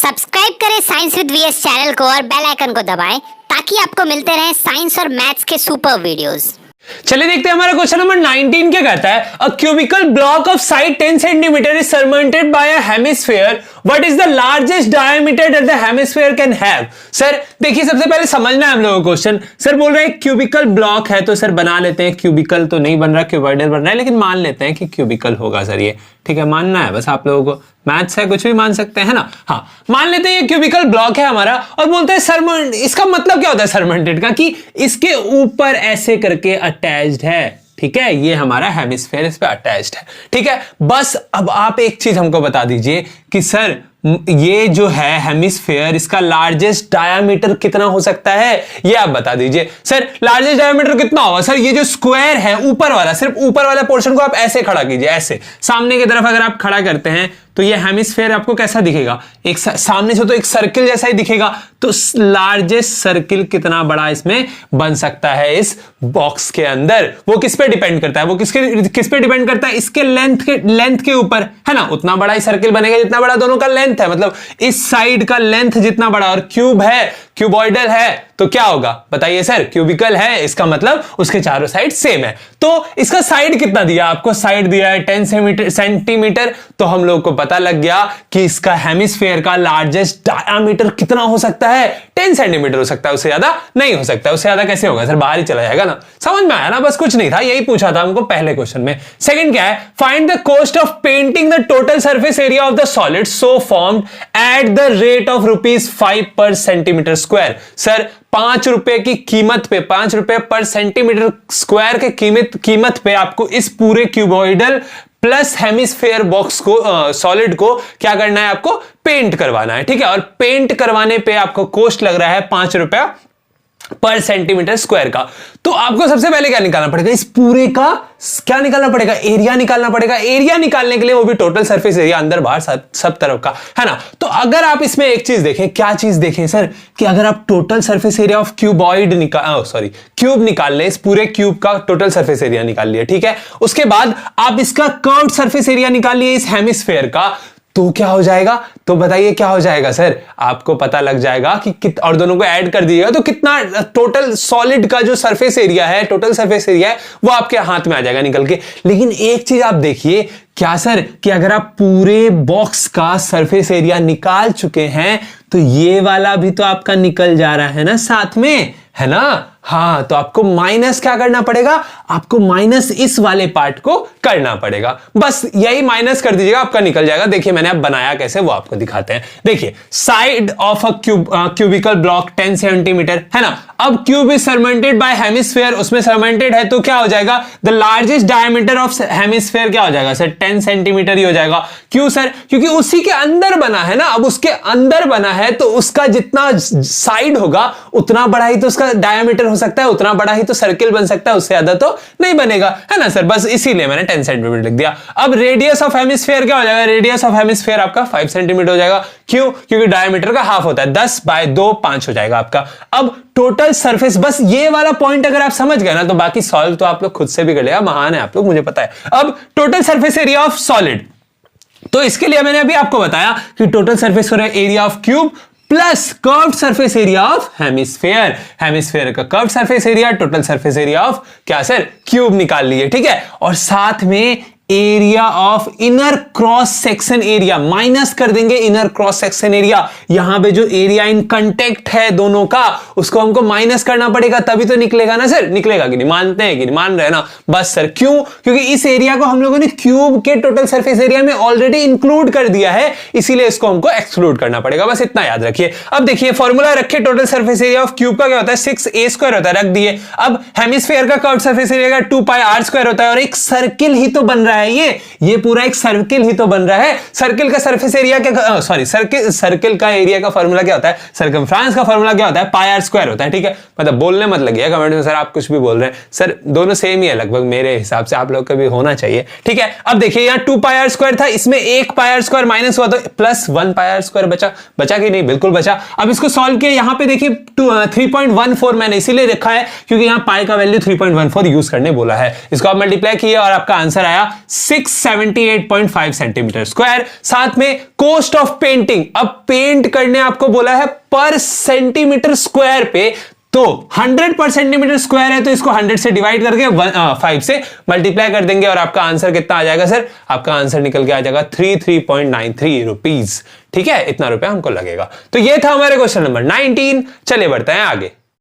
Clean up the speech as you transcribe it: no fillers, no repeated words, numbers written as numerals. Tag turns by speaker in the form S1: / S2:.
S1: Subscribe करें science with VS channel को और बेल आइकन को दबाएं ताकि आपको मिलते रहें साइंस और मैथ्स के सुपर वीडियोस।
S2: चलिए देखते हैं हमारा क्वेश्चन नंबर 19 क्या कहता है। A cubical block of side 10 centimetre is surmounted by a hemisphere, what is the largest diameter that the hemisphere can have. Sir देखिए सबसे पहले समझना है हम लोगों को क्वेश्चन। सर बोल रहे हैं क्यूबिकल ब्लॉक है तो सर बना लेते हैं, क्यूबिकल तो नहीं बन रहा, क्यूबॉइडल बन रहा है, लेकिन मान लेते हैं कि क्यूबिकल होगा सर ये, ठीक है, मानना है बस आप लोगों को, मैथ्स है कुछ भी मान सकते हैं ना। हाँ मान लेते हैं ये क्यूबिकल ब्लॉक है हमारा और बोलते हैं सरमाउंट, इसका मतलब क्या होता है सरमाउंटेड का, कि इसके ऊपर ऐसे करके अटैच्ड है, ठीक है, ये हमारा हेमिस्फीयर इस पे अटैच्ड है, ठीक है। बस अब आप एक चीज हमको बता दीजिए कि सर ये जो है हेमिस्फीयर इसका लार्जेस्ट डायामीटर कितना हो सकता है, ये आप बता दीजिए। सर लार्जेस्ट डायामीटर कितना होगा सर, ये जो स्क्वायर है ऊपर वाला, सिर्फ ऊपर वाला पोर्शन को आप ऐसे खड़ा कीजिए, ऐसे सामने की तरफ अगर आप खड़ा करते हैं तो ये हेमिस्फीयर आपको कैसा दिखेगा, एक सामने से तो एक सर्किल जैसा ही दिखेगा। तो लार्जेस्ट सर्किल कितना बड़ा इसमें बन सकता है इस बॉक्स के अंदर, वो किस पे डिपेंड करता है, वो किस पे डिपेंड करता है, इसके लेंथ के ऊपर, है ना। उतना बड़ा ही सर्किल बनेगा जितना बड़ा दोनों का लेंथ है, मतलब इस साइड का लेंथ जितना बड़ा, और क्यूब है, क्यूबॉइडल है तो क्या होगा बताइए सर, क्यूबिकल है इसका मतलब उसके चारों साइड सेम है। तो इसका साइड कितना दिया आपको, साइड दिया है 10 सेंटीमीटर, तो हम लोग को पता लग गया कि इसका हेमिस्फीयर का लार्जेस्ट डायामीटर कितना हो सकता है, 10 सेंटीमीटर हो सकता है, उससे ज्यादा नहीं हो सकता। उससे ज्यादा कैसे होगा सर, बाहर ही चला जाएगा ना। समझ में आया ना, बस कुछ नहीं था, यही पूछा था हमको पहले क्वेश्चन में। सेकंड क्या है, find the cost of painting the total surface area of the solid so formed at the rate of ₹5 पर सेंटीमीटर स्क्वायर। सर 5 रुपए की कीमत पे, 5 रुपए पर सेंटीमीटर स्क्वायर के कीमत पे आपको इस पूरे क्यूबॉइडल प्लस हेमिस्फीयर बॉक्स को सॉलिड को क्या करना है, आपको पेंट करवाना है, ठीक है। और पेंट करवाने पे आपको कॉस्ट लग रहा है 5 रुपया पर सेंटीमीटर स्क्वायर का। तो आपको सबसे पहले क्या निकालना पड़ेगा, इस पूरे का क्या निकालना पड़ेगा, एरिया निकालना पड़ेगा। एरिया निकालने के लिए वो भी टोटल सरफेस एरिया, अंदर बाहर सब तरफ का, है ना। तो अगर आप इसमें एक चीज देखें, क्या चीज देखें सर, कि अगर आप total surface area of cube निकाल ले, इस पूरे क्यूब का टोटल सरफेस एरिया निकाल लिया, ठीक है। उसके बाद आप इसका कर्व्ड सरफेस एरिया निकाल लिए इस हेमिस्फीयर का, तो क्या हो जाएगा, तो बताइए क्या हो जाएगा सर, आपको पता लग जाएगा कि और दोनों को ऐड कर दिएगा तो कितना टोटल सॉलिड का जो सरफेस एरिया है, टोटल सरफेस एरिया है, वो आपके हाथ में आ जाएगा निकल के। लेकिन एक चीज आप देखिए क्या सर, कि अगर आप पूरे बॉक्स का सरफेस एरिया निकाल चुके हैं तो ये वाला भी तो आपका निकल जा रहा है ना साथ में, है ना। हाँ तो आपको माइनस क्या करना पड़ेगा, आपको माइनस इस वाले पार्ट को करना पड़ेगा, बस यही माइनस कर दीजिएगा, आपका निकल जाएगा। देखिए मैंने अब बनाया कैसे वो आपको दिखाते हैं। देखिए side of a cubical block 10 centimetre, है ना। अब cube is surmounted bye hemisphere, उसमें सरमाउंटेड है तो क्या हो जाएगा, the largest diameter of hemisphere क्या हो जाएगा सर, 10 सेंटीमीटर ही हो जाएगा। क्यों सर, क्योंकि उसी के अंदर बना है ना। अब उसके अंदर बना है तो उसका जितना साइड होगा उतना बड़ा ही तो उसका डायमीटर हो सकता है, उतना बड़ा ही तो सर्किल बन सकता है, उससे ज्यादा तो नहीं बनेगा, है ना सर। बस इसीलिए मैंने 10 सेंटीमीटर लिख दिया। अब रेडियस ऑफ हेमिस्फीयर क्या हो जाएगा, रेडियस ऑफ हेमिस्फीयर आपका 5 सेंटीमीटर हो जाएगा। क्यों, क्योंकि डायमीटर का हाफ होता है, 10 बाय 2 5 हो जाएगा आपका। अब टोटल सरफेस, बस ये वाला पॉइंट अगर आप समझ गए ना तो बाकी सॉल्व तो आप लोग खुद से भी कर लेगा, महान है आप लोग, मुझे पता है। अब total surface area of solid, तो इसके लिए मैंने अभी आपको बताया कि total surface area of cube plus curved surface area of hemisphere, hemisphere का curved surface area, total surface area of क्या सर, क्यूब निकाल लिए, ठीक है। और साथ में area of inner cross section area minus कर देंगे, इनर क्रॉस सेक्शन एरिया, यहां पे जो एरिया इन कांटेक्ट है दोनों का उसको हमको माइनस करना पड़ेगा, तभी तो निकलेगा ना सर। निकलेगा कि नहीं, मानते हैं कि नहीं, मान रहे हैं ना। बस सर क्यों, क्योंकि इस एरिया को हम लोगों ने क्यूब के टोटल सरफेस एरिया में ऑलरेडी इंक्लूड कर दिया है, इसीलिए इसको हमको एक्सक्लूड करना पड़ेगा, बस इतना याद रखिए। अब देखिए फॉर्मूला रखे, total surface area of cube का क्या होता है, 6a² होता है, रख दिए। अब हेमिस्फीयर का कर्व्ड सरफेस एरिया का 2πr² होता है, और एक सर्किल ही तो बन रहा है, ये पूरा एक सर्किल ही तो बन रहा है। सर्किल का सरफेस एरिया क्या, सॉरी सर्किल का एरिया का फार्मूला क्या होता है, सर्कमफ्रेंस का फार्मूला क्या होता है, πr² होता है, ठीक है। मतलब बोलने मत लगिए कमेंट में सर आप कुछ भी बोल रहे हैं, सर दोनों सेम ही है लगभग मेरे हिसाब से, आप लोग का भी होना चाहिए, ठीक है। अब देखिए यहाँ 2πr² था, इसमें 1πr² माइनस हुआ तो प्लस 1πr² बचा कि नहीं, बिल्कुल बचा। अब इसको सॉल्व किया, यहाँ पे देखिए 3.14 मैंने इसीलिए रखा है क्योंकि यहाँ पाई का वैल्यू 3.14 यूज करने बोला है। इसको आप मल्टीप्लाई किए और आपका आंसर आया 678.5 सेंटीमीटर स्क्वायर। साथ में कॉस्ट ऑफ पेंटिंग, अब पेंट करने आपको बोला है पर सेंटीमीटर स्क्वायर पे, तो 100 पर सेंटीमीटर स्क्वायर है तो इसको 100 से डिवाइड करके 5 से मल्टीप्लाई कर देंगे और आपका आंसर कितना आ जाएगा सर? आपका आंसर निकल के आ जाएगा 33.93 रुपीज। ठीक है, इतना रुपया हमको लगेगा। तो ये था हमारे क्वेश्चन नंबर 19। चलिए बढ़ते हैं आगे।